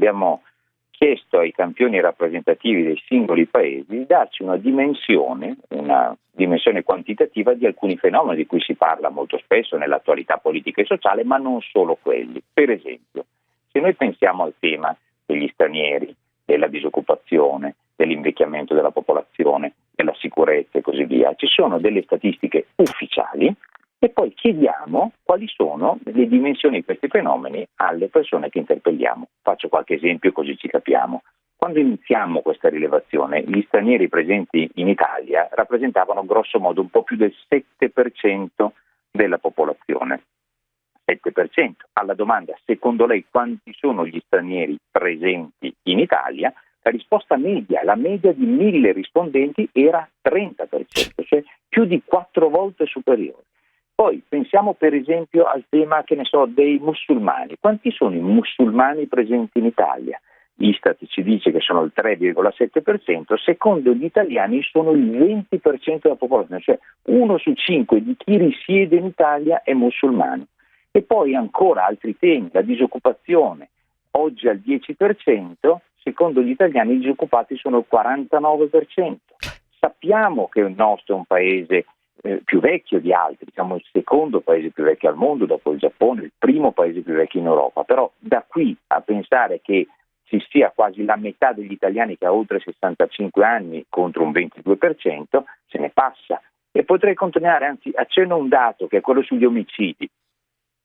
abbiamo chiesto ai campioni rappresentativi dei singoli paesi di darci una dimensione quantitativa di alcuni fenomeni di cui si parla molto spesso nell'attualità politica e sociale, ma non solo quelli. Per esempio, se noi pensiamo al tema degli stranieri, della disoccupazione, dell'invecchiamento della popolazione, della sicurezza e così via, ci sono delle statistiche ufficiali e poi chiediamo quali sono le dimensioni di questi fenomeni alle persone che interpelliamo. Faccio qualche esempio così ci capiamo. Quando iniziamo questa rilevazione, gli stranieri presenti in Italia rappresentavano grosso modo un po' più del 7% della popolazione. 7%. Alla domanda, secondo lei quanti sono gli stranieri presenti in Italia? La risposta media, la media di 1.000 rispondenti era 30%, cioè più di 4 volte superiore. Poi pensiamo per esempio al tema, dei musulmani. Quanti sono i musulmani presenti in Italia? Istat ci dice che sono il 3,7%, secondo gli italiani sono il 20% della popolazione, cioè 1 su 5 di chi risiede in Italia è musulmano. E poi ancora altri temi, la disoccupazione, oggi al 10%, secondo gli italiani i disoccupati sono il 49%. Sappiamo che il nostro è un paese più vecchio di altri, siamo il secondo paese più vecchio al mondo dopo il Giappone, il primo paese più vecchio in Europa, però da qui a pensare che ci sia quasi la metà degli italiani che ha oltre 65 anni contro un 22%, se ne passa. E potrei continuare, anzi accenno un dato che è quello sugli omicidi.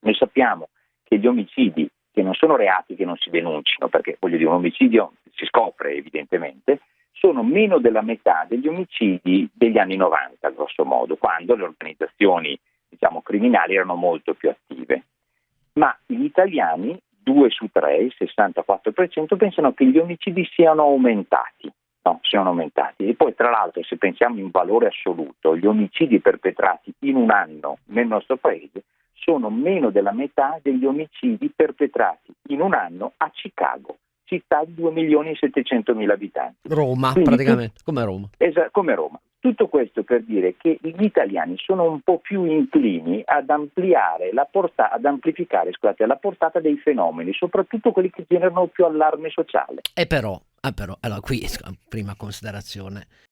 Noi sappiamo che gli omicidi, che non sono reati che non si denunciano, perché un omicidio si scopre evidentemente, sono meno della metà degli omicidi degli anni 90, grosso modo, quando le organizzazioni criminali erano molto più attive. Ma gli italiani, 2 su 3, il 64%, pensano che gli omicidi siano aumentati. No, siano aumentati. E poi tra l'altro, se pensiamo in valore assoluto, gli omicidi perpetrati in un anno nel nostro paese sono meno della metà degli omicidi perpetrati in un anno a Chicago, città di 2.700.000 abitanti. Roma, Quindi, praticamente, come Roma. Come Roma. Tutto questo per dire che gli italiani sono un po' più inclini ad amplificare la portata dei fenomeni, soprattutto quelli che generano più allarme sociale. E però, allora qui, prima considerazione,